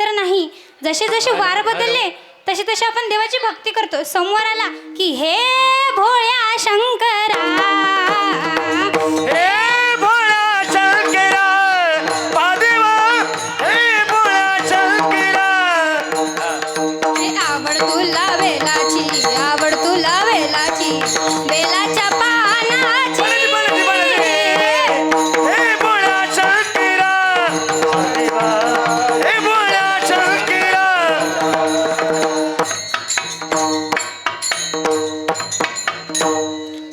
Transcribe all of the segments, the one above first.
तर नाही. जसे जसे वार बदलले तसे तसे आपण देवाची भक्ती करतो. समोर आला की हे भोळ्या शंकरा, हे भोळा शंकरा महादेवा, हे भोळा शंकरा. आवड तुला वेलाची, आवड तुला वेलाची, वेलाच्या पानाची. हे भोळा शंकरा महादेवा, हे भोळा शंकरा.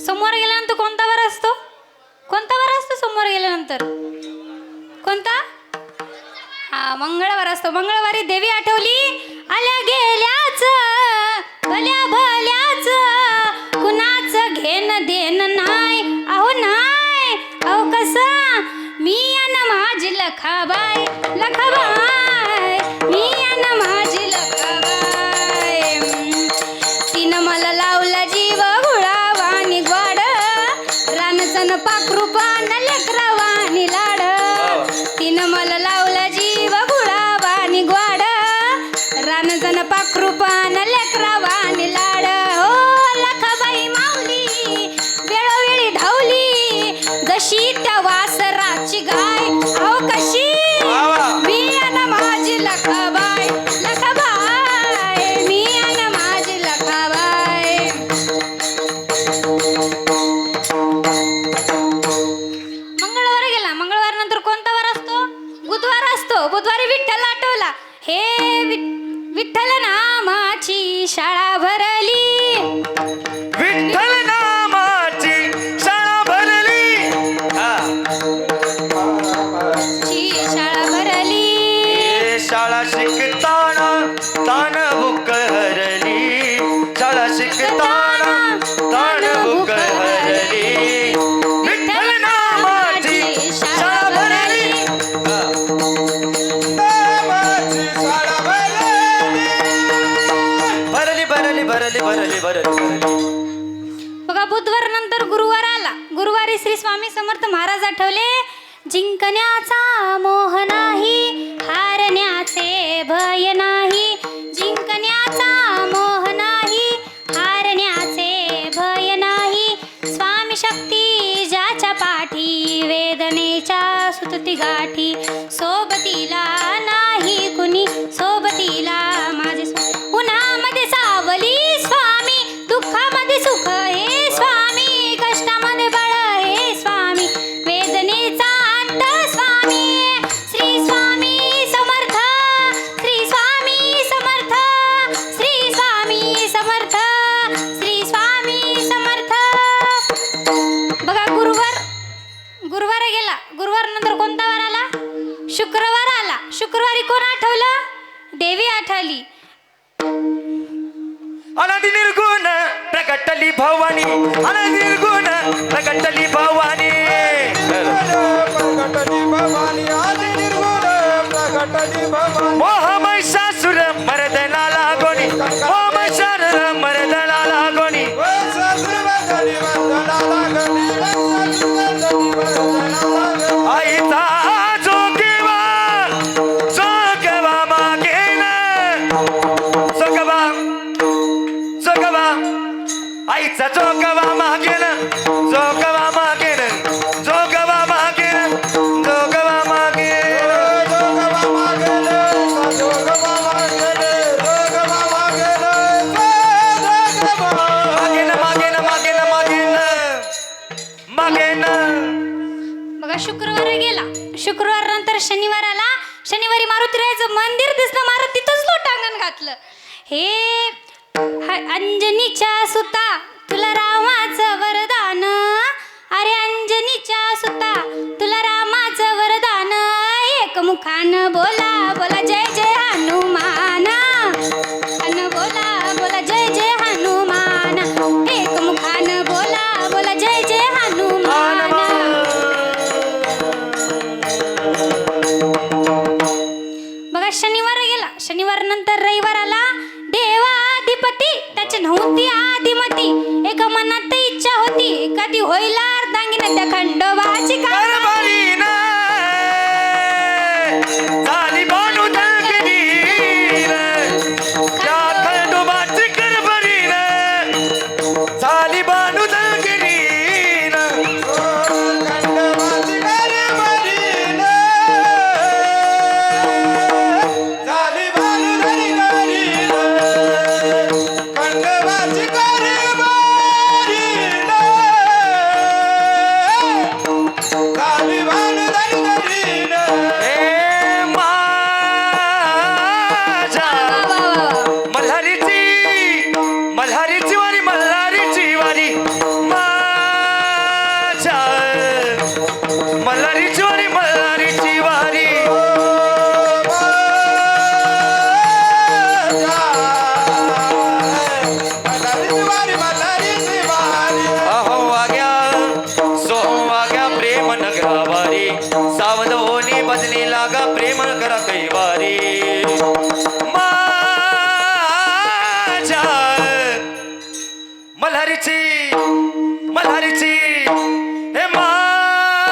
समोर गेल्यानंतर कोणता वार असतो? कोणता वार असतो समोर गेल्यानंतर? कोणता? हा, मंगळवार असतो. मंगळवारी देवी आठवली, आल्या गेल्याच भल्या भल्याच कुणाच घेण देण नाही. अहो नाही, अहो कसा मी अन माझी लखाबाई, लखाबाई मी अन माझी लखाबाई. तिनं मला लावला जीव गुळावानी ग्वाड, रानचन पाखरूपान लेकरावानी लाड. तिनं मला लावला जीव गुळावानी ग्वाड, रानचन पाखरूपान लेकरावानी लाड. हो लखाबाई माऊली वेळोवेळी धावली, जशी त्या वासराची गाय. अहो कशी मी अन माझी लखाबाई, लखाबाई मी अन माझी लखाबाई. मंगळवार गेला. मंगळवार नंतर कोणता वार असतो? बुधवार असतो. बुधवारी विठ्ठल आठवला, हे विठ्ठल नामाची शाळा भरली, विठ्ठल नामाची शाळा भरली. ची शाळा भरली. हे शाळा शिकताना तान बुक हरली, शाळा शिकताना तान बुक हरली. विठ्ठल नामाची शाळा भरली. भरली भरली भरली भरली भरली. बघा बुधवार नंतर गुरुवार आला. गुरुवारी श्री स्वामी समर्थ महाराज आठवले, जिंकण्याचा मोह नाही, हारण्याचे भय नाही. जिंकण्याचा मोह नाही, हारण्याचे भय नाही. स्वामी शक्ती ज्याच्या पाठी, वेदनेच्या सुतती गाठी. सोबतीला नाही कुणी, सोबतीला माझे उन्हामध्ये सावली स्वामी, दुःखामध्ये सुख हे स्वामी, कष्टामध्ये बळ हे स्वामी, वेदनेचा अंत स्वामी. श्री स्वामी समर्थ, श्री स्वामी समर्थ, श्री स्वामी समर्थ, श्री स्वामी समर्थ. बघा गुरुवार गेला. गुरुवार नंतर कोणता वार आला? शुक्रवार आला. शुक्रवारी कोण आठवलं? देवी आठवली. अनादि निर्गुण प्रकटली भवानी, अनादि निर्गुण प्रकटली भवानी. मोह महिषासुर मर्दना लागोनी, मोह महिषासुर मर्दना लागोनी. आईचा जोगवा, जोगवा मागेन, जोगवा, जोगवा. आईचा जोगवा मागेन, जोगवा मागेन, जोगवा मागेन, जोगवा मागेन. मागेन मागेन मागेन मागेन मागेन. बघा शुक्रवार गेला. शुक्रवार नंतर शनिवार आला. शनिवारी मारुतीरायाचं मंदिर दिसलं. मारुती तिथंच लोटांगण घातलं. हे अंजनीच्या सुता तुला रामाचं वरदान, अरे अंजनीच्या सुता तुला रामाचं वरदान. एक मुखान बोला बोला जय जय हनुमान, अन बोला बोला जय जय हनुमान. एक मुखान बोला बोला जय जय हनुमान. बघा शनिवार गेला. शनिवार नंतर रविवार आला. देवाधिपती त्याची नव्हती आदिमती, एक मनात इच्छा होती कधी होईल अर्धांगिन त्या खंडोबाची झाली बानू कोणी बदली लागा प्रेम करा कैवारी माझ्या मल्हारीची मल्हारीची हे माझ्या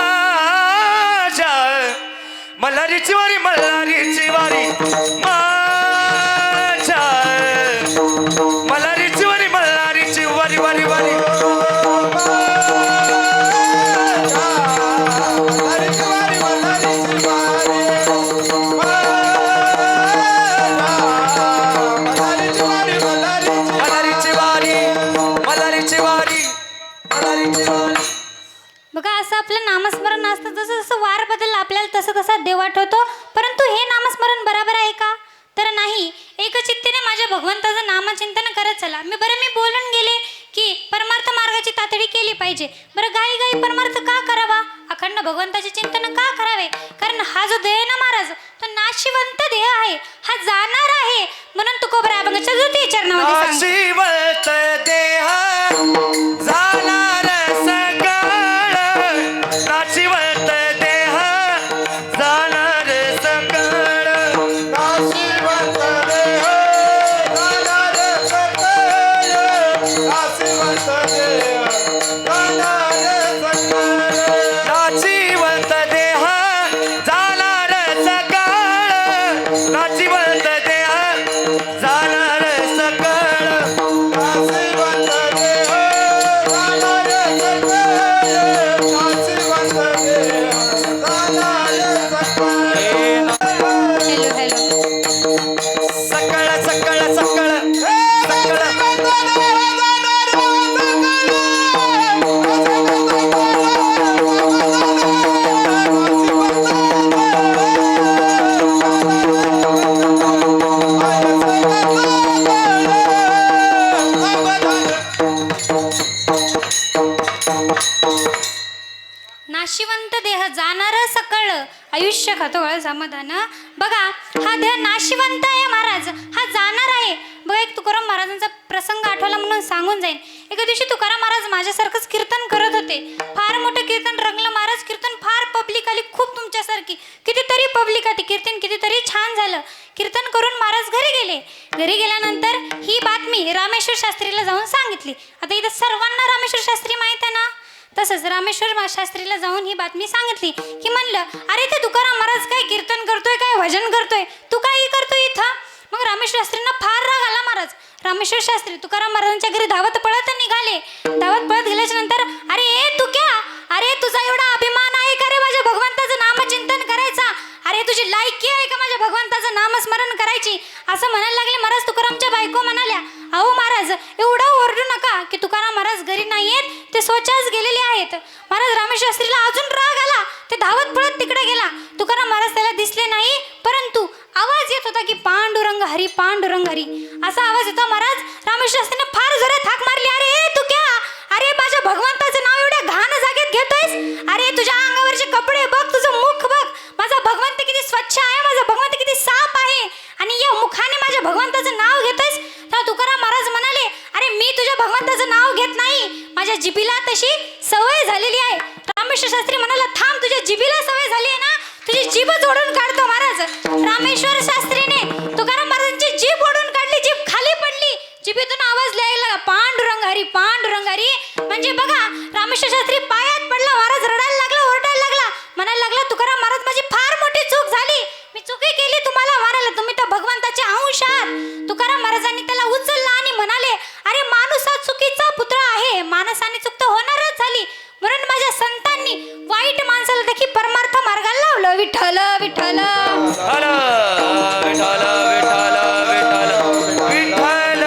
मल्हारीची वारी मल्हारीची वारी माझ्या मल्हारीची वारी मल्हारीची वारी वारी वारी बघा असं आपलं नामस्मरण असतं जसं जसं वार बदलला आपल्याला तसं तसा देव आठवतो परंतु हे नामस्मरण बरोबर आहे का तर नाही एकचित्तेने माझ्या भगवंताचं नामचिंतन करत चला मी बोलून गेले की परमार्थ मार्गाची तातडी केली पाहिजे बरं गाई गाई परमार्थ का करावा अखंड भगवंताचे चिंतन का करावे कारण हा जो देह ना महाराज तो नाशिवंत देह आहे हा जाणार आहे म्हणून तुकोबरा अभंगाच्या द्वितीय चरणामध्ये नाशिवंत देह जाणार सकळ नाशिवंत देह जाणार सकळ नाशिवंत देह जाणार सकळ नाशिवंत देह जाणार सकळ नाशिवंत देह जाणार सकळ नाशिवंत देह जाणार सकळ नाशिवंत देह जाणार सकळ हॅलो हॅलो सकळ सकळ सकळ सकळ नाशिवंत देह जाणार सकळ आयुष्य खतोळ समाधान बघा हा देह नाशिवंत आहे महाराज हा जाणार आहे बघा एक तुकाराम महाराजांचा प्रसंग आठवला म्हणून सांगून जाईन एका दिवशी तुकाराम महाराज माझ्यासारखंच कीर्तन करत होते फार मोठं कीर्तन रंगलं महाराज कीर्तन फार पब्लिक आली खूप तुमच्यासारखी कितीतरी पब्लिक आली कीर्तन कितीतरी छान झालं कीर्तन करून महाराज घरी गेल्यानंतर ही बातमी रामेश्वर शास्त्रीला जाऊन सांगितली आता इथं सर्वांना रामेश्वर शास्त्री माहित आहे ना तसंच रामेश्वर शास्त्रीला जाऊन ही बातमी सांगितली की म्हणलं अरे ते तुकाराम महाराज काय कीर्तन करतोय काय भजन करतोय तू काय करतोय इथं मग रामेश्वर शास्त्रींना फार राग आला महाराज रामेश्वर शास्त्री तुकाराम महाराजांच्या घरी धावत पळत निघाले धावत पळत गेल्याच्या नंतर अरे तुझा एवढा अभिमान आहे का रे माझ्या भगवंताचं नामचिंतन करायचा अरे तुझी लायकी आहे का माझ्या भगवंताचं नामस्मरण करायची असं म्हणायला लागले महाराज तुकारामच्या बायको म्हणाल्या अहो महाराज एवढं ओरडू नका की तुकाराम महाराज घरी नाहीयेत ते स्वतःच गेलेले आहेत महाराज रामेश्वर शास्त्रीला अजून राग आला ते धावत पळत तिकडे गेला तुकाराम महाराज त्याला दिसले नाही परंतु आवाज येत होता की पांडुरंग हरी असा आवाज येतो महाराज रामेश्वर शास्त्रीने फार जोरात हाक मारली अरे तू क्या अरे माझ्या भगवंताचं नाव एवढ्या घाण जागेत घेतोयस अरे तुझ्या अंगावरचे कपडे बघ तुझं मुख बघ माझा भगवंत किती स्वच्छ आहे माझा भगवंत किती साफ आहे आणि या मुखाने माझ्या भगवंताचं नाव घेतोयस तर तुकाराम महाराज म्हणाले अरे मी तुझ्या भगवंताचं नाव घेत नाही माझ्या जिभेला तशी सवय झालेली आहे रामेश्वर शास्त्री म्हणाला थांब तुझ्या जिभेला सवय झाली आहे ना तुझी जीभ ओढून काढतो महाराज रामेश्वर शास्त्रीने तुकाराम महाराजांची जीभ ओढून काढली जीभ खाली पडली जिभेतून आवाज यायला पांडुरंग हरी म्हणजे बघा रामेश्वर शास्त्री पायात पडला महाराज रडायला लागला ओरडायला लागला म्हणायला लागला तुकाराम महाराज माझी फार मोठी चूक झाली मी चुकी केली तुम्हाला म्हणाले तुम्ही तर भगवंताचे अंश आहात तुकाराम महाराजांनी त्याला उचलला आणि म्हणाले अरे माणूस हा चुकीचा पुत्र आहे माणसाने चूक तर होणारच झाली म्हणून माझ्या संतांनी वाईट माणसाला देखील परमार्थ मार्गाला लावलं विठ्ठल विठ्ठल विठ्ठल विठ्ठल विठ्ठल विठ्ठल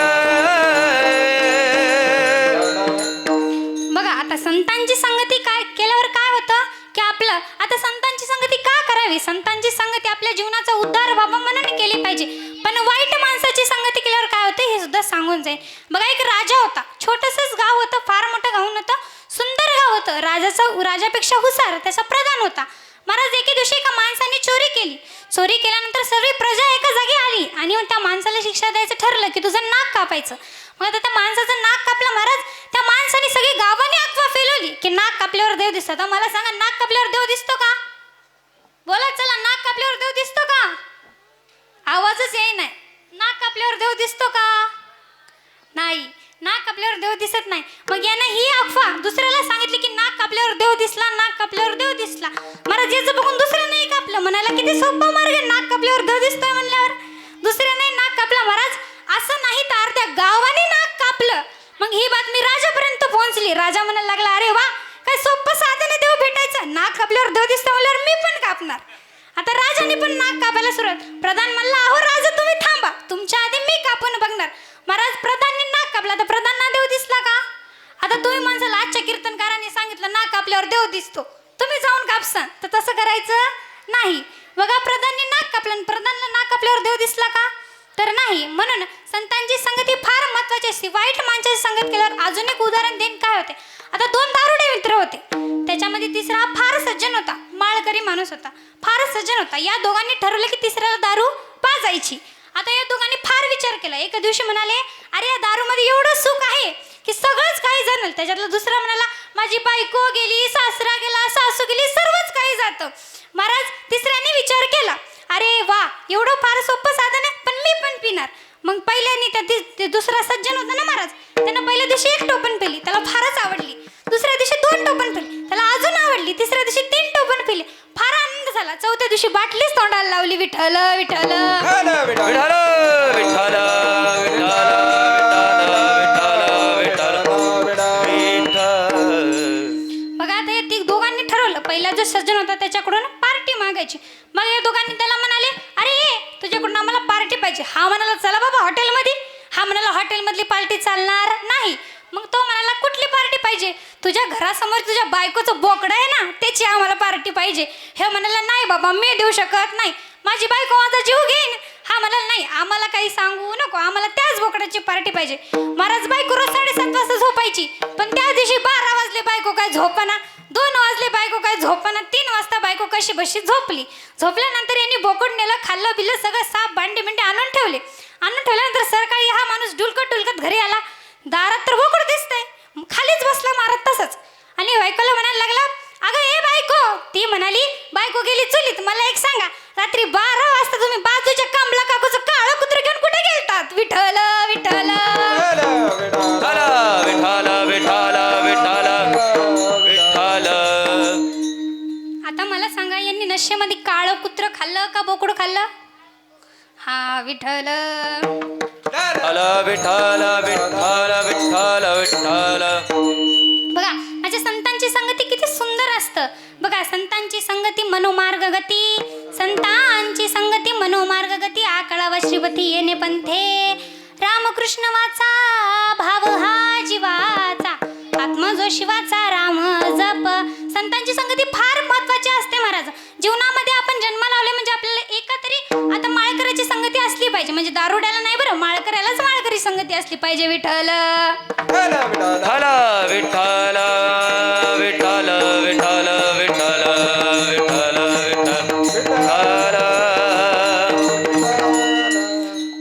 बघा आता संतांची संगती काय केल्यावर काय होतं की आपलं आता संतांची संगती का करावी संतांची संगती आपल्या जीवनाचा उद्धार व्हावा म्हणून केली पाहिजे पण वाईट माणसाची संगती केल्यावर काय होतं हे सुद्धा सांगून जाईल बघा एक राजा होता छोटंसंच गाव होतं फार मोठं गाव नव्हतं सुंदर गाव होतं राजापेक्षा हुशार त्याचा प्रधान होता महाराज एके दिवशी एका माणसाने चोरी केल्यानंतर सगळी प्रजा एका जागी आली आणि त्या माणसाला शिक्षा द्यायचं ठरलं की तुझं नाक कापायचं मग आता त्या माणसाचं नाक कापलं महाराज त्या माणसाने सगळी गावाने अफवा फैलवली की नाक कापल्यावर देव दिसतो आता मला सांगा नाक कापल्यावर देव दिसतो का बोला देव दिसतो का? नाही. नाक कापल्यावर देव दिसत नाही. मग यानं ही अफवा दुसऱ्याला सांगितली की नाक कापल्यावर देव दिसला, नाक कापल्यावर देव दिसला. महाराज याचं बघून दुसरं नाही कापलं. म्हणायला किती सोपा मार्ग आहे, नाक कापल्यावर देव दिसतोय म्हणल्यावर. दुसऱ्याने नाक कापलं. महाराज असं नाही तर अर्ध्या गावाने नाक कापलं. मग ही बातमी राजापर्यंत पोहोचली. राजा म्हणायला लागला, अरे वा, काय सोपं साधन आहे देव भेटायचं. नाक कापल्यावर देव दिसतो म्हणल्यावर मी पण कापणार. आता राजाने पण नाक कापायला सुरुवात. प्रधान म्हणला, अहो राजा तुम्ही थांबा, तुमच्या आधी मी कापून बघणार. महाराज प्रधानने नाक कापला तर प्रधानना देव दिसला का? आता तुम्ही माणसाला आजच्या कीर्तनकारांनी सांगितलं नाक कापल्यावर देव दिसतो, तुम्ही जाऊन कापसान, तर तसं करायचं नाही. बघा प्रधानने नाक कापलं आणि प्रधानला नाक कापल्यावर देव दिसला का? तर नाही. म्हणून संतांची संगती फार महत्वाची असते. वाईट माणसाची संगत केल्यावर अजून एक उदाहरण देईन काय होते. आता 2 दारुडे मित्र होते. त्याच्यामध्ये तिसरा फार सज्जन होता, माळकरी माणूस होता, फार सज्जन होता. या दोघांनी ठरवलं की तिसऱ्याला दारू पाजायची. आता या दोघांनी फार विचार केला. एका दिवशी म्हणाले, अरे या दारूमध्ये एवढं सुख आहे की सगळंच काही जाणलं. त्याच्यातला दुसरा म्हणाला, माझी बायको गेली, सासरा गेला, सासू गेली, सर्वच काही जातं. महाराज तिसऱ्याने विचार केला, अरे वा, एवढं फार सोपं साधन आहे, पण मी पण पिणार. मग पहिल्याने त्या दुसरा सज्जन होता ना महाराज, त्यानं पहिल्या दिवशी 1 टोपण पिली, त्याला फारच आवडली. दुसऱ्या दिवशी 2 टोपण पिली, त्याला अजून आवडली. तिसऱ्या दिवशी 3 टोपण पिली, फार आनंद झाला. चौथ्या दिवशी बाटलीच तोंडाला लावली. विठ्ठल विठ्ठल विठ्ठल विठ्ठल बघा आता या दोघांनी ठरवलं, पहिला जो सज्जन होता त्याच्याकडून पार्टी मागायची. मग या दोघांनी त्याला म्हणाले, अरे ये तुझ्याकडून आम्हाला पार्टी पाहिजे. हा म्हणाला, चला बाबा हॉटेलमध्ये. हा म्हणाला, हॉटेलमधली पार्टी चालणार नाही. मग तो म्हणाला, कुठली पार्टी पाहिजे? तुझ्या घरासमोर तुझ्या बायकोचं बोकडं आहे ना, त्याची आम्हाला पार्टी पाहिजे. हे म्हणाला, नाही बाबा मी देऊ शकत नाही, माझी बायको माझा जीव घेईन. हा म्हणाला, नाही आम्हाला काही सांगू नको, आम्हाला त्याच बोकडाची पार्टी पाहिजे. महाराज बायको रोज 7:30 वाजता झोपायची, पण त्या दिवशी 12 वाजले बायको काय झोपना, 2 वाजले बायको काय झोपना, 3 वाजता बायको कशी बशी झोपली. झोपल्यानंतर यांनी बोकड नेलं, खाल्लं बिल्लं, सगळं साप भांडी बिंडी आणून ठेवल्यानंतर सकाळी हा माणूस डुलकत घरी आला. दारात तर बोकड दिसतंय, खालीच बसला मारत तसंच. आणि बायकोला म्हणायला लागला, अगं ए बायको. ती म्हणाली, बायको गेली चुलीत. मला एक सांगा, रात्री 12 वाजता तुम्ही बाजूच्या कमला काकूचं काळं कुत्र घेऊन कुठे गेलतात? विठ्ठल विठ्ठल विठ्ठल विठ्ठल विठ्ठल विठ्ठल. आता मला सांगा, यांनी नशेमध्ये काळं कुत्र खाल्लं का बोकड खाल्लं? हा विठ्ठल विठ्ठल विठ्ठल विठ्ठल विठ्ठल. बघा माझ्या संतांची संगती किती सुंदर असतं. बघा संतांची संगती मनोमार्ग गती, संतांची संगती मनोमार्ग गती, आकळावा श्रीपती येणे पंथे. रामकृष्ण वाचा भाव हा जीवाचा, आत्मा जो शिवाचा राम जप. संतांची संगती फार महत्वाची असते महाराज. जीवनामध्ये आपण जन्माला आले म्हणजे आपल्याला एका तरी आता माळकऱ्याची संगती असली पाहिजे. म्हणजे दारुड्याला नाही बरं, माळकऱ्यालाच माळकरी संगती असली पाहिजे. विठ्ठल विठ्ठल विठ्ठल विठ्ठल विठ्ठल विठ्ठल विठ्ठल विठ्ठल.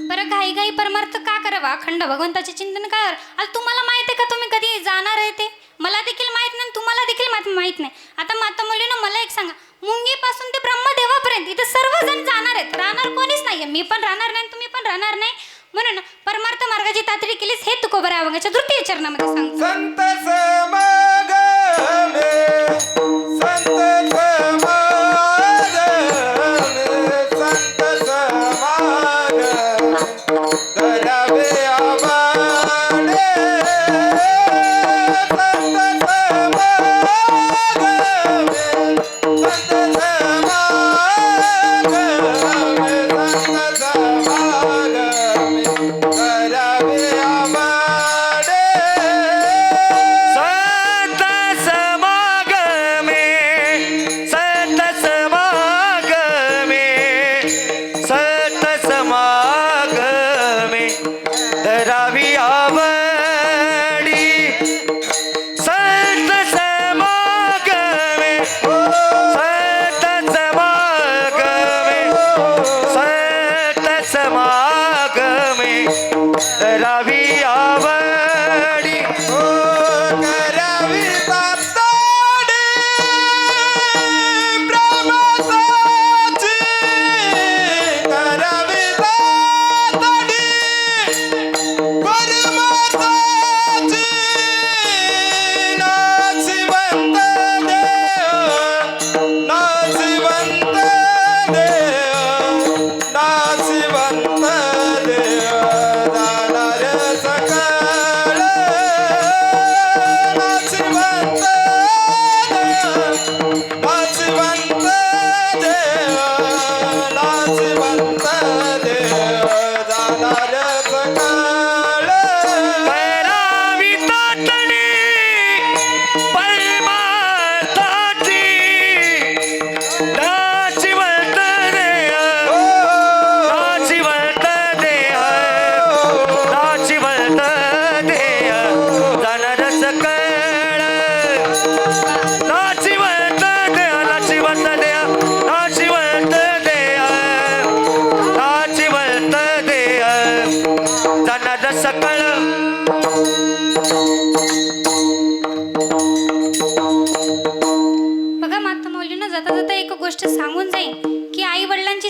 बरं घाई परमार्थ का करावा? अखंड भगवंताचे चिंतन कर. आता तुम्हाला माहित आहे का तुम्ही कधी जाणार आहे ते? मला देखील माहित नाही, तुम्हाला देखील माहित नाही. आता माता मुलीनं मला एक सांगा, मुंगीपासून ते ब्रह्मदेवापर्यंत इथं सर्वजण जाणार आहेत, राहणार कोणीच नाहीये. मी पण राहणार नाही, तुम्ही पण राहणार नाही. म्हणून परमार्थ मार्गाची तातडी केलीच हे तुकोबरा अभंगाच्या 3य चरणामध्ये सांगतो. संत समागमे, संत समागमे, संत समागमे, करावे आवाडे. संत समागमे, संत समागमे, संत समागमे, करावे आवाडे. संत समागमे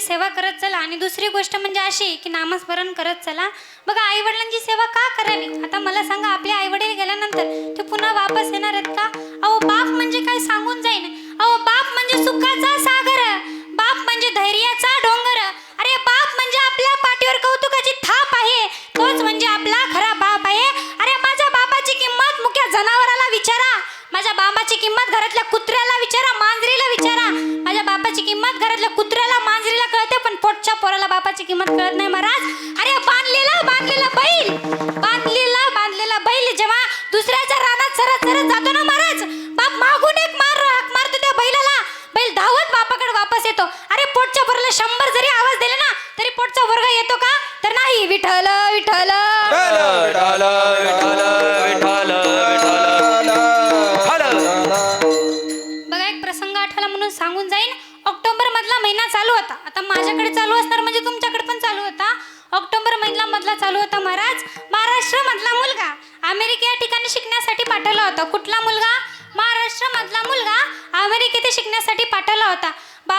सेवा करत चला. आणि दुसरी गोष्ट म्हणजे अशी की नामस्मरण करत चला. बघा, आई वडिलांची सेवा का करावी? आता मला सांगा, आपले आई वडील गेल्यानंतर ते पुन्हा वापस येणार आहेत का? अहो, बाप म्हणजे काय सांगून जाईन. अहो, बाप म्हणजे सुखाचा सागर, बाप म्हणजे धैर्याचा डोंगर. अरे, बाप म्हणजे आपल्या पाठीवर कौतुकाची थाप आहे, तोच म्हणजे आपला खरा बाप आहे. अरे, माझ्या बापाची किंमत मुख्य जनावराला विचारा, माझ्या बाबाची किंमत घरातल्या कुत्र्याला विचारा, मांजरीला विचारा. माझ्या बापाची किंमत घरातल्या कुत्र्याला मांजरीला कळते, पण पोटच्या पोराला बापाची किंमत कळत नाही महाराज. अरे, बांधलेला बैल जेव्हा दुसऱ्याच्या रानात सरत जातो ना महाराज, बाप मागून एक हाक मारतो त्या बैलाला, बैल धावत बापाकडे वापस येतो. अरे, पोटच्या पोराला 100 जरी आवाज दिले ना तरी पोटचा वर्ग येतो का? तर नाही. विठ्ठल विठ्ठल विठ्ठल विठ्ठल विठ्ठल बघा, एक प्रसंग आठवला म्हणून सांगून जाईन. ऑक्टोबर मधला महिना चालू होता. आता माझ्याकडे चालू असणार म्हणजे तुमच्याकडे पण चालू होता. ऑक्टोबर महिना मधला चालू होता महाराज. महाराष्ट्र मधला मुलगा अमेरिका या ठिकाणी शिकण्यासाठी पाठवला होता. कुठला मुलगा? महाराष्ट्र मधला मुलगा अमेरिकेत शिकण्यासाठी पाठवला होता.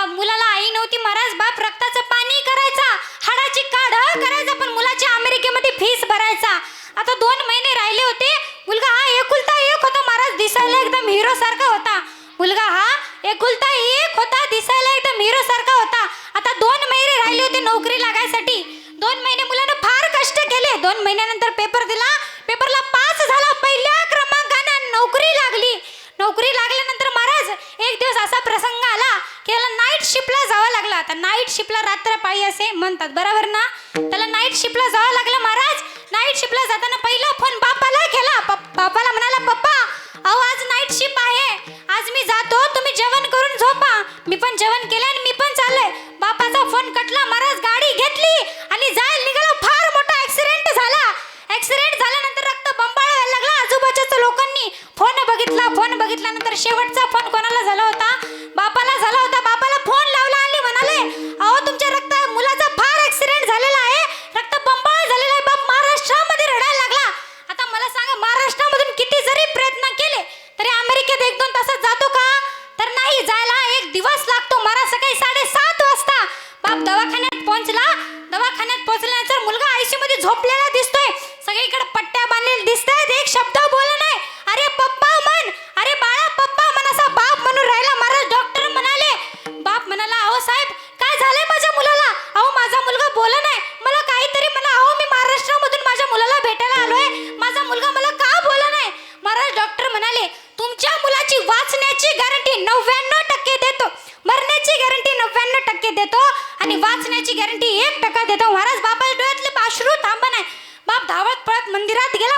मुलाला आई नव्हती महाराज. बाप रक्ताचं पाणी करायचा, हाडाची काढ करायचा, पण मुलाची अमेरिकेमध्ये फीस भरायचा. आता 2 महिने राहिले होते. मुलगा हा एकुलता एक होता महाराज, दिसायला एकदम हिरो सारखा होता. मुलगा हा एकुलता एक होता, दिसायला एकदम हिरो सारखा होता. आता 2 महिने राहिले होते नोकरी लागायसाठी. 2 महिने मुलानं फार कष्ट केले. 2 महिन्यानंतर पेपर दिला, पेपरला पास झाला, पहिल्या क्रमांकाने नोकरी लागली. नोकरी लागल्यानंतर महाराज एक दिवस असा प्रसंग आला की त्याला नाईट शिफ्टला जावं लागलं. आता नाईट शिफ्टला रात्रपाळी असे म्हणतात, बरोबर ना? त्याला नाईट शिफ्टला जावं लागलं महाराज. नाईट शिफ्टला जाताना पहिला फोन बापाला केला. बापाला म्हणाला, पप्पा अहो आज नाईट शिफ्ट आहे, आज मी जातो, तुम्ही जेवण करून झोपा. मी पण जेवण केलं आणि मी पण चाललोय. बापाचा फोन कटला महाराज. गाडी घेतली आणि जायला निघालो. फार मोठा ऍक्सिडेंट झाला. ऍक्सिडेंट झाल्यानंतर रक्त बंबाळायला लागला. आजूबाजूच्या लोकांनी फोन बघितल्यानंतर शेवटचा फोन कोणाला झाला होता? बापाला झाला होता. बापाला फोन लावला आणि म्हणाले, अहो तुमच्या मुलाचा फार ऍक्सिडेंट झालेला आहे, रक्त बंबाळ झालेला आहे. बाप महाराष्ट्रामध्ये रडायला लागला. आता मला सांगा, महाराष्ट्रामधून किती जरी प्रयत्न केले तरी अमेरिकेत 1-2 तासात जातो का? तर नाही, जायला 1 दिवस लागतो. महाराज सकाळी 7:30 वाजता बाप दवाखान्यात पोहोचला. दवाखान्यात पोहोचल्यानंतर मुलगा आयसीयू मध्ये झोपलेला दिसतोय. सगळीकडे पट्ट्या बांधलेल्या दिसतायत. एक शब्द बोलला नाही. अरे पप्पा म्हण, अरे बाळा पप्पा म्हण, असा बाप म्हणून राहिला महाराज. डॉक्टर म्हणाले, बाप म्हणाला, अहो साहेब काय झालंय माझ्या मुलाला? अहो माझा मुलगा बोला नाही, मला काहीतरी म्हणा. अहो मी महाराष्ट्रामधून माझ्या मुलाला भेटायला आलोय, माझा मुलगा मला का बोला नाही? महाराज डॉक्टर म्हणाले, तुमच्या मुलाची वाचण्याची गॅरंटी 99% देतो, मरण्याची गॅरंटी 99% देतो आणि वाचण्याची गॅरंटी 1% देतो. महाराज बापाच्या डोळ्यातले अश्रू थांबा नाही. बाप धावत पळत मंदिरात गेला.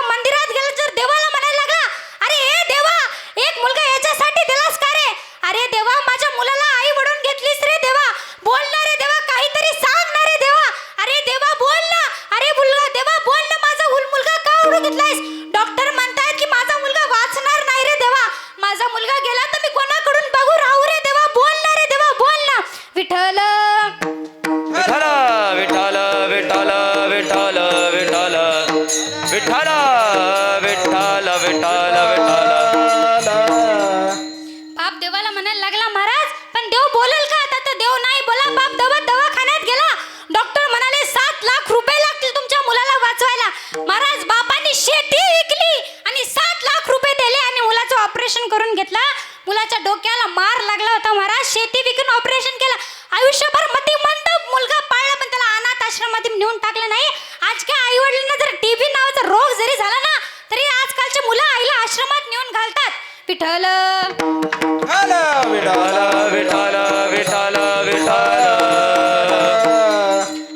जर देवाला म्हणायला लागला, अरे हे देवा, एक मुलगा याच्यासाठी दिलास का रे? अरे देवा, माझ्या मुलाला आई वडून घेतलीस रे देवा, बोल ना रे देवा, काहीतरी सांग ना रे देवा. अरे देवा बोल ना, अरे मुलगा देवा बोल ना, माझा मुलगा का ओढून घेतलायस? डॉक्टर म्हणतायत की माझा मुलगा वाचणार नाही रे देवा. माझा मुलगा गेला तर मी कोणाकडून बघू राहू रे देवा, बोल ना रे देवा, बोल ना. विठ्ठल विठ्ठल विठ्ठल विठ्ठल विठ्ठल विठ्ठल विठ्ठल विठ्ठल विठ्ठल विठ्ठल. बाप देवाला म्हणायला लागला महाराज, पण देव बोलेल का? आता तर देव नाही बोला. बाप दवाखान्यात गेला. डॉक्टर म्हणाले 7 लाख रुपये लागतील तुमच्या मुलाला वाचवायला. महाराज बापांनी शेती विकली आणि 7 लाख रुपये दिले आणि मुलाचं ऑपरेशन करून घेतलं. मुलाच्या डोक्याला मार लागला होता महाराज. शेती विकून ऑपरेशन केलं. आयुष्यभर मतिमंद मुलगा पाळला, पण त्याला अनाथ आश्रमात नेऊन टाकलं नाही. आज काय आई वडिलांना जर टीबी नावाचा रोग जरी झाला ना तरी आजकालची मुलं आईला आश्रमात नेऊन घालतात. विठ्ठल विठ्ठल विठ्ठल विठ्ठल विठ्ठल.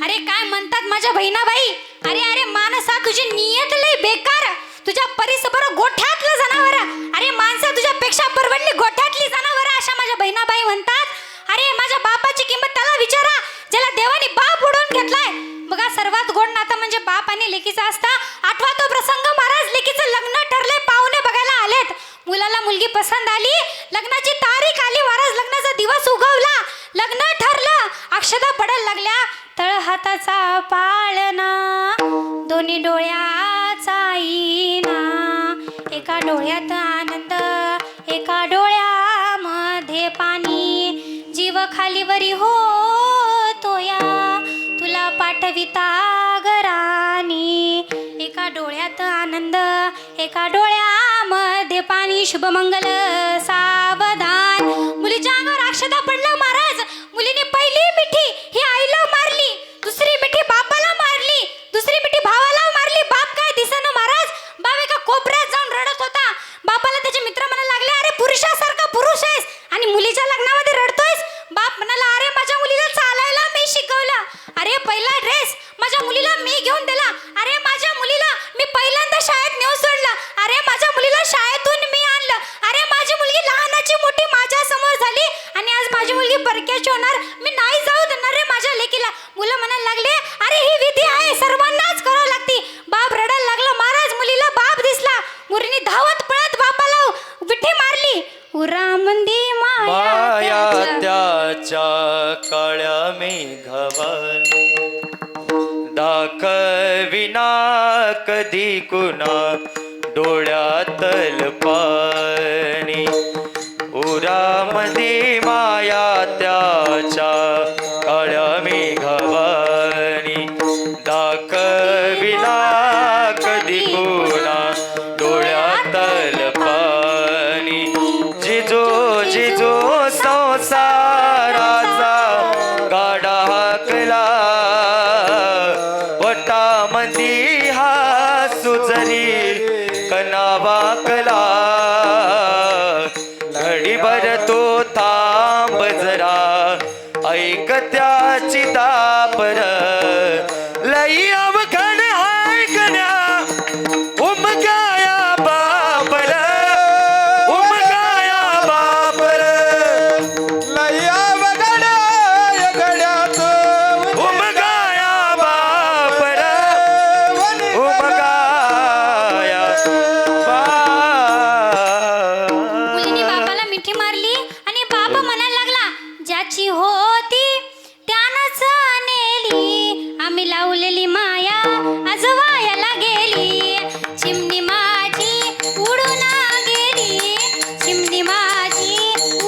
अरे काय म्हणतात माझ्या बहिणाबाई, अरे अरे माणसा तुझी नियत लय बेकार, तुझ्या परिसर गोठ्यातलं जनावर. अरे माणसा तुझ्यापेक्षा परवडली गोठ्यातली जनावर, अशा माझ्या बहिणाबाई म्हणतात. अरे माझ्या बापाची किंमत त्याला विचारा ज्याला देवाने बाप उडवून घेतलाय. बघा सर्वात गोड नातं म्हणजे बाप आणि लेकीचा असता. आठवा तो प्रसंग महाराज, लेकीचं लग्न ठरले, पाहुणे बघायला आलेत. मुलाला मुलगी पसंत आली, लग्नाची तारीख आली महाराज, लग्नाचा दिवस उगवला, लग्न ठरलं, अक्षता पडायला लागल्या. तळ हाताचा पाळणा, दोन्ही डोळ्याचा आईना, एका डोळ्यात आनंद, एका डोळ्यामध्ये पाणी, जीव खालीवरी होतो डोया तुला पाठविता घरानी. एका डोळ्यात आनंद एका डोळ्यामध्ये पाणी. शुभमंगल सावधान. मुलीच्या अंगावर अक्षता पडला महाराज. मुलीने पहिली मिठी ही आईला मारली, दुसरी मिठी बापाला मारली, दुसरी मिठी भावाला मारली. बाप काय दिसेना महाराज. बाप एका कोपऱ्यात जाऊन रडत होता. बापाला त्याचे मित्र म्हणायला लागले, अरे पुरुषासारखा पुरुष आहेस आणि मुलीच्या लग्नामध्ये रडतोयस. बाप म्हणाला, अरे माझ्या मुलीला चालायला मी शिकवलं. अरे पहिला ड्रेस माझ्या मुलीला मी घेऊन दिला. अरे माझ्या मुलीला मी पहिल्यांदा शाळेत नेऊन सोडलं. अरे माझ्या मुलीला शाळेतून मी आणलं. अरे माझी मुलगी लहानाची मोठी माझ्या समोर झाली आणि आज माझी मुलगी परक्याची होणार. मी नाही जाऊ देणार रे माझ्या लेकीला. मुलं म्हणायला लागले, अरे ही विधी आहे, सर्वांनाच करावं लागते. बाप रडायला लागला. महाराज मुलीला बाप दिसला. मुलीने धावत पळत बापाला विठी मारली. उरामंदी माया माया त्याच्या काळ्या मेघावानी. दाखविना कधी कुणा डोळ्यातल पाणी. उरामध्ये माया त्याच्या काळ्या मेघावानी. दाखविना कधी कुणा डोळ्यातल पाणी. जिजो जिजो संसाराचा गाडा हाकला. वटामंदी हा सुजरी कना वाकला. घडीभर तो थांब जरा ऐक त्याची दापर. लई अवघड ऐकण्या उमगाया बापर. उमगाया बापर. लया वगड गड्यात उमगाया बापर. उमगाया मुलीने बापाला मिठी मारली आणि बाप म्हणायला लागला, ज्याची होती त्यानंच नेली. आम्ही लावलेली माया आज वायाला गेली. चिमणी माझी उडून गेली. चिमणी माझी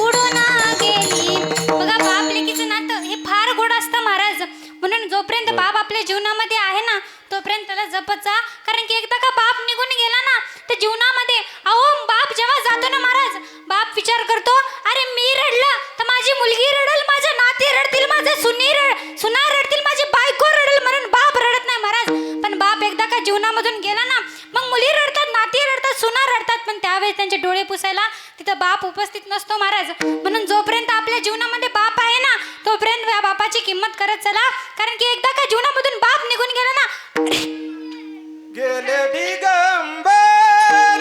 उडून गेली. बघा बाप लेकीचं नातं हे फार गोड असतं महाराज. म्हणून जोपर्यंत बाप आपल्या जीवनामध्ये आहे ना तोपर्यंत त्याला जपत जा. कारण की एकदा का बाप निघून गेला ना तर जीवनामध्ये बाप जेव्हा जातो ना महाराज, बाप विचार करतो, अरे मी रडलं तर माझी मुलगी रडल, माझ्या नाती रडतील, माझे सुना रडतील, माझी बायको रडल. म्हणून बाप रडत नाही महाराज. पण बाप एकदा का जीवनामधून गेला ना मग मुली रडतात, नाती रडतात, सुना रडतात. पण त्यावेळेस त्यांचे डोळे पुसायला तिथं बाप उपस्थित नसतो महाराज. म्हणून जोपर्यंत आपल्या जीवनामध्ये बाप आहे ना तोपर्यंत या बापाची किंमत करत चला. कारण की एकदा का जीवनामधून बाप निघून गेला ना, गेले दिगंबर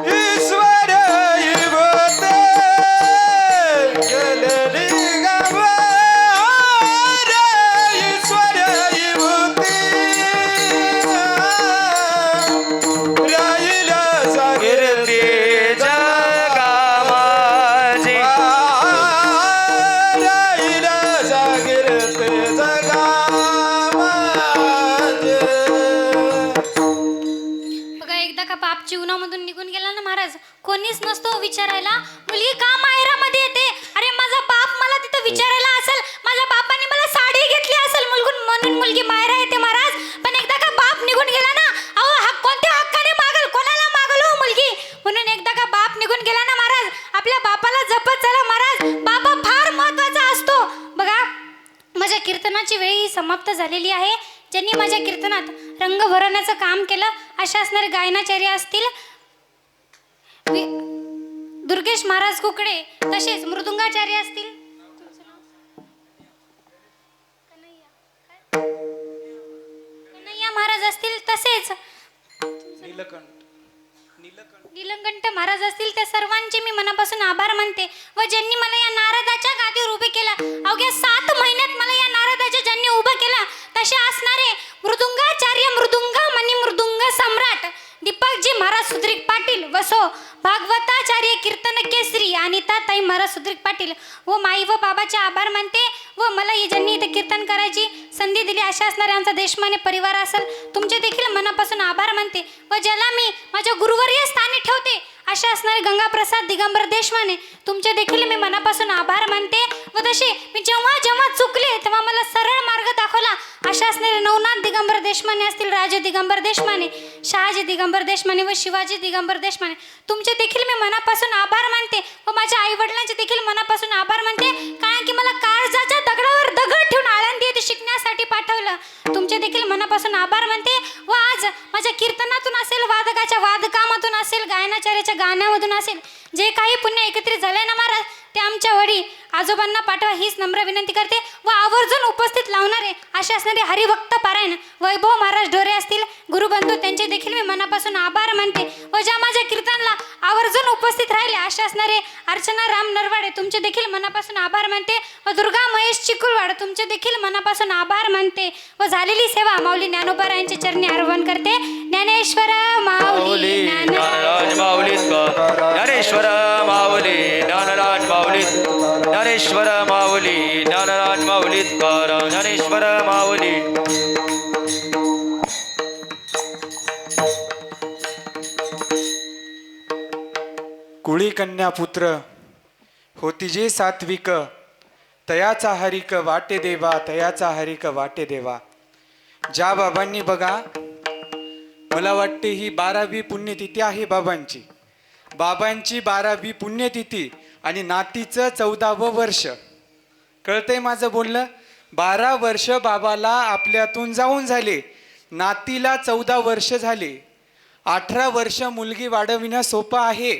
ईश्वर इवते. गेले दिगंबर ईश्वर इवते. राहिला सागर कीर्ती जगा माझी. राहिला सागर ते जगा माझे. बघा एकदा का बाप जीवनामधून निघून गेला ना महाराज कोणीच नसतो विचारायला, मुलगी का माहेरामध्ये येते. अरे माझा बाप मला तिथं विचारायला असेल, माझ्या बापाने मला साडी घेतली असेल म्हणून मुलगी माहेरा येते महाराज. पण एकदा का बाप निघून गेला ना, कोणत्या हक्काने मागल, कोणाला मागल हो मुलगी. म्हणून एकदा का बाप निघून गेला ना महाराज आपल्या बापाला जपत चला महाराज. बापा फार महत्वाचा असतो. बघा माझ्या कीर्तनाची वेळी समाप्त झालेली आहे. ज्यांनी माझ्या कीर्तनात रंग भरवण्याचं काम केलं अशा असणारे गायनाचार्य असतील दुर्गेश महाराज कुकडे, तसेच मृदुंगाचार्य असतील कन्हैया महाराज असतील, तसेच नीलकंठ महाराज असतील. त्या सर्वांचे मी मनापासून आभार मानते. व ज्यांनी मला या नारदाच्या गादीवर उभे केलं, अवघ्या 7 महिन्यात मला या नारदाच्या ज्यांनी उभं केलं तसे असणारे मृदुंगाचार्य, मृदुंग मनी मृदुंग सम्राट दीपकजी महाराज सुद्रिक पाटील, वसो भागवताचार्य कीर्तन केसरी आणि ताई महाराज सुद्रिक पाटील व माई व बाबाचे आभार मानते. व मला ज्यांनी इथे कीर्तन करायची संधी दिली अशा असणारे आमचा देशमाने परिवार असेल तुमचे देखील मनापासून आभार मानते. व ज्याला मी माझ्या गुरुवर्य स्थानी ठेवते अशा असणारे गंगाप्रसाद दिगंबर देशमाने तुमचे देखील मी मनापासून आभार मानते. व तसे मी जेव्हा जेव्हा चुकले तेव्हा मला सरळ मार्ग दाखवला अशा असणारे नवनाथ दिगंबर देशमाने असतील, राजे दिगंबर देशमाने, शहाजी दिगंबर देशमाने व शिवाजी दिगंबर देशमाने तुमचे देखील मी मनापासून आभार मानते. व माझ्या आई वडिलांचे देखील मनापासून आभार मानते, कारण की मला काळजाच्या दगडावर दगड ठेवून आळंदी येथे शिकण्यासाठी पाठवलं. तुमचे देखील मनापासून आभार मानते. व आज माझ्या कीर्तनातून असेल, वादकाच्या वादकामातून असेल, गायनाचार्याच्या गाण्यामधून असेल, जे काही पुण्य एकत्रित झाले ना महाराज, ते आमच्या वडी आजोबांना पाठवा हीच नम्र विनंती करते. व आवर्जून उपस्थित लावणारे असे असणारे हरिभक्त पारायण वैभव महाराज ढोरे असतील, गुरुबंधू, त्यांचे देखील मी मनापासून आभार मानते. व ज्या माझ्या कीर्तनला आवर्जून उपस्थित राहिले असे असणारे अर्चना राम नरवाडे तुमचे देखील मनापासून आभार मानते. व दुर्गा महेश चिकुलवाड तुमचे देखील मनापासून आभार मानते. व झालेली सेवा माऊली ज्ञानोबा यांच्या चरणी अर्पण करते. ज्ञानेश्वर माऊली ज्ञानराज माऊलीत ज्ञानेश्वर माऊली ज्ञानराज माऊलीत ज्ञानेश्वर माऊली ज्ञानराज माऊलीत ज्ञानेश्वर माऊली. कुळी कन्या पुत्र होती जे सात्विक, तयाचा हरिक वाटे देवा, तयाचा हरिक वाटे देवा. ज्या बाबांनी बघा, मला वाटते ही 12वी पुण्यतिथी आहे बाबांची. बाबांची 12वी पुण्यतिथी आणि नातीचं 14वं वर्ष. कळतंय माझं बोलणं? 12 वर्ष बाबाला आपल्यातून जाऊन झाले, नातीला 14 वर्ष झाले. 18 वर्ष मुलगी वाढविणं सोपं आहे.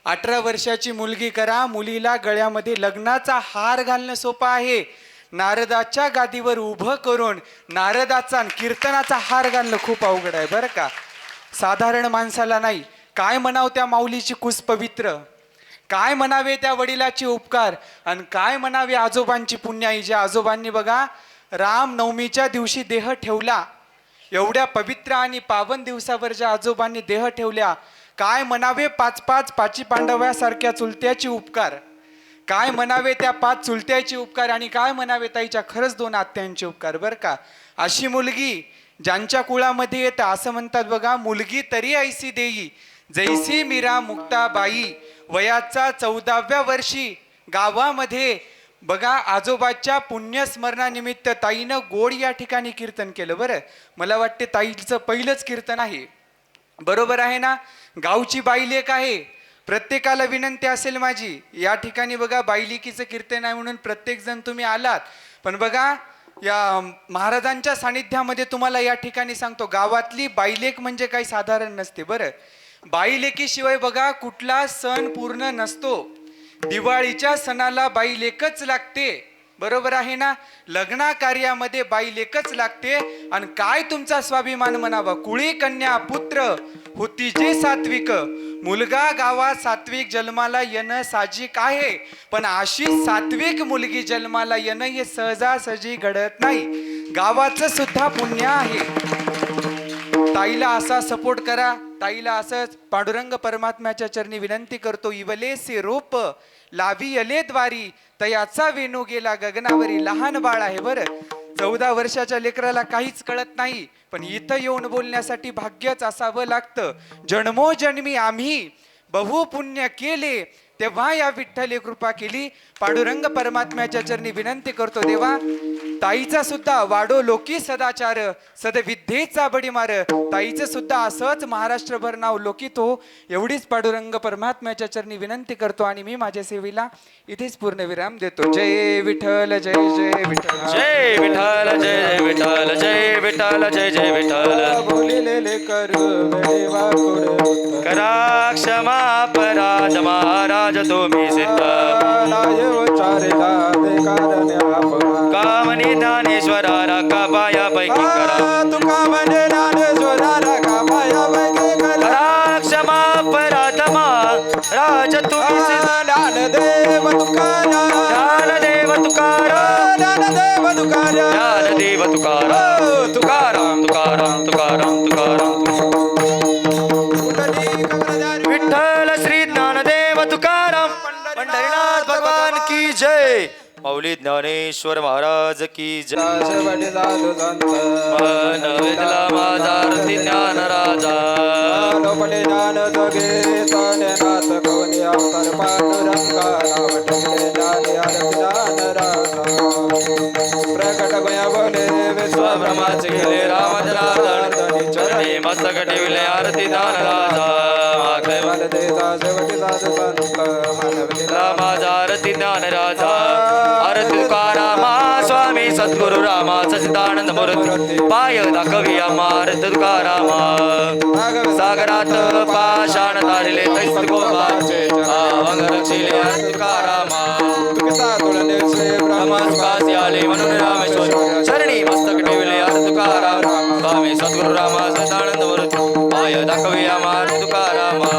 18 वर्षाची मुलगी करा, मुलीला गळ्यामध्ये लग्नाचा हार घालणं सोपं आहे. नारदाच्या गादीवर उभं करून नारदाचा आणि कीर्तनाचा हार घालणं खूप अवघड आहे बरं का, साधारण माणसाला नाही. काय म्हणावं त्या माऊलीची कुस पवित्र, काय म्हणावे त्या वडिलाचे उपकार, आणि काय म्हणावे आजोबांची पुण्याई. ज्या आजोबांनी बघा रामनवमीच्या दिवशी देह ठेवला, एवढ्या पवित्र आणि पावन दिवसावर ज्या आजोबांनी देह ठेवल्या, काय म्हणावे 5 पाची पांडव्यासारख्या चुलत्याची उपकार, काय म्हणावे त्या 5 चुलत्याची उपकार, आणि काय म्हणावे ताईच्या खरंच 2 आत्यांचे उपकार बरं का. अशी मुलगी ज्यांच्या कुळामध्ये येतं, असं म्हणतात बघा, मुलगी तरी ऐसी देई जैसी मीरा मुक्ताबाई. वयाचा 14व्या वर्षी गावामध्ये बघा आजोबाच्या पुण्यस्मरणानिमित्त ताईनं गोड या ठिकाणी कीर्तन केलं. बरं, मला वाटते ताईचं पहिलंच कीर्तन आहे, बरोबर आहे ना. गावची बाईलेक आहे, प्रत्येकाला विनंती असेल माझी, या ठिकाणी बघा बाईलेकीचं कीर्तन आहे म्हणून प्रत्येक जण तुम्ही आलात, पण बघा या महाराजांच्या सानिध्यामध्ये तुम्हाला या ठिकाणी सांगतो, गावातली बाईलेक म्हणजे काही साधारण नसते. बरं, बाईलेकीशिवाय बघा कुठला सण पूर्ण नसतो. दिवाळीच्या सणाला बाईलेकच लागते, बरोबर आहे ना. लग्ना कार्यामध्ये बाईलेकच लागते. आणि काय तुमचा स्वाभिमान म्हणावा, कुळी कन्या पुत्र होती जे सात्विक. मुलगा गावात सात्विक जन्माला येणं साहजिक आहे, पण अशी सात्विक मुलगी जन्माला येणं हे सहजासहजी घडत नाही. गावाचं सुद्धा पुण्य आहे. ताईला असा सपोर्ट करा, ताईला असंच पांडुरंग परमात्म्याच्या चरणी विनंती करतो. इवलेसे रोप लावी अले द्वारी, तयाचा वेणू गेला गगनावरी. लहान बाळ आहे बरं, 14 वर्षाच्या लेकराला काहीच कळत नाही, पण इथं येऊन बोलण्यासाठी भाग्यच असावं लागतं. जन्मोजन्मी आम्ही बहु पुण्य केले, तेव्हा या विठ्ठले कृपा केली. पांडुरंग परमात्म्याच्या चरणी विनंती करतो, देवा ताईचा सुद्धा वाडो लोकी सदाचार, सदविद्येचा बडीमार. ताईचं सुद्धा असंच महाराष्ट्रभर नाव लोकित हो, एवढीच पांडुरंग परमात्म्याच्या चरणी विनंती करतो. आणि मी माझ्या सेवेला इथेच पूर्ण विराम देतो. जय विठ्ठल, जय जय विठ्ठल, जय विठ्ठल, जय जय विठ्ठल, जय विठ्ठल, जय जय विठ्ठल. बोलिलेले करू देवा कुड करा क्षमा अपराध महाराज तुम्ही सिद्ध. कामनी ज्ञानेश्वरा राखा पाया पैकी करा. तुका म्हणजे ज्ञानेश्वरा राखा पाया पैकी करा. करा क्षमा अपराध महाराज तुम्ही सिद्ध. ज्ञानदेव तुकारा, ज्ञानदेव तुकाराम, ज्ञानदेव तुकारा, ज्ञानदेव तुकाराम, तुकाराम तुकाराम तुकाराम तुकाराम. विठ्ठल श्री ज्ञानदेव तुकाराम, पंढरीनाथ भगवान की जय. माऊली ज्ञानेश्वर महाराज की जय. शेवटी साधू संत मन वेदला माझा आरती ज्ञान राजा. लोपले ज्ञान जगे तने नाथ कोणी अवतार पांडुरंगा नाव ठेवले ज्ञानी आरती ज्ञान राजा प्रकट भया बोले स्वब्रह्माचे गेले रामचंद्र चरणी मस्तक ठेवले आरती ज्ञान राजा. शेवटी साधू संत मानवलीला माझा आरती ज्ञान राजा. आरती तुकारामा स्वामी सद्गुरु रामा सचिदानंद मूर्ती पाय दाखवी आरती तुकारामा. सागरात पाषाण तारिले तैस्त गोपाचे अभंग रचिले आरती तुकारामा. ब्रह्मसुखासी आले म्हणून रामेश्वर चरणी मस्तक ठेवले आरती तुकारामा. स्वामी सद्गुरु रामा सचिदानंद मूर्ती पाय दाखवी आरती तुकारामा.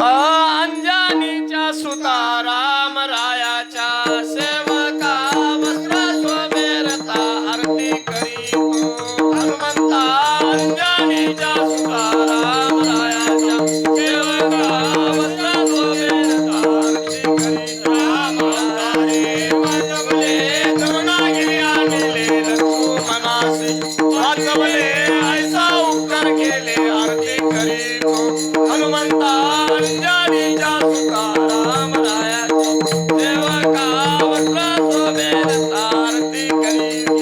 अंजनीच्या सुता राम रायाच्या सेवका वस्त्र स्वमेरता आरती करीतो हनुमंता. अंजनीच्या सुता राम रायाच्या सेवका वस्त्र स्वमेरता आरती करीतो. रामवतारे वाचवले करुणागिरी आणले लक्ष्मणासी वाचवले ऐसा उपकार केले आरती करीतो हनुमंता. अंजनीच्या सुता राम रायाच्या सेवका वस्त्र स्वमेरता आरती करीतो.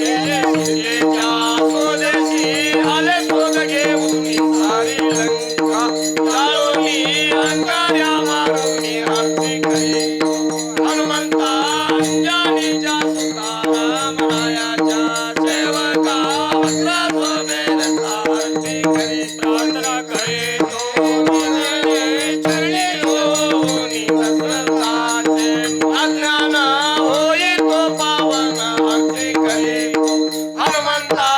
सीतेच्या स्वदेशी आले शोध घेऊन सारी लंका जाळूनी अंगाऱ्या मारुनी आरती करीतो हनुमंता. अंजनीच्या सुता राम रायाच्या सेवका वस्त्र स्वमेरता आरती करीतो. प्रार्थना करीतो चरणी होनी दशरथाचे अज्ञान होई तो पावन आरती करीतो हनुमंता.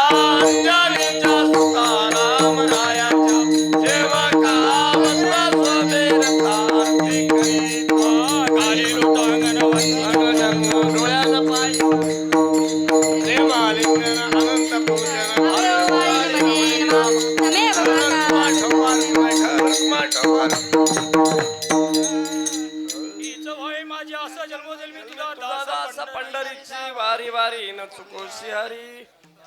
अंजनीच्या सुता राम रायाच्या सेवका वस्त्र स्वमेरता आरती करीतो. काली लोटांगण वंदन डोळ्यानं पाय प्रेमालिंगन अनंत पूजन पंढरीची वारी वारी न चुकोशी हरी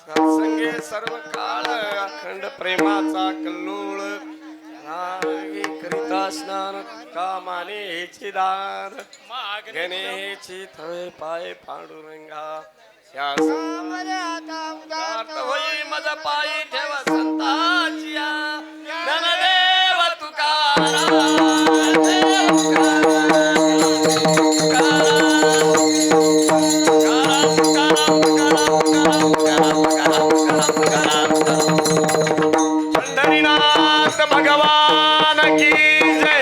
सत्संगे सर्व काळ अखंड प्रेमाचा कल्लोळ. करिता स्नान कामाने हेची दान गणेची थळे पाय पांडुरंगा. या संतार्थ होई मज पायी ठेव संताची ज्ञानदेव पंढरीनाथ भगवान की जय.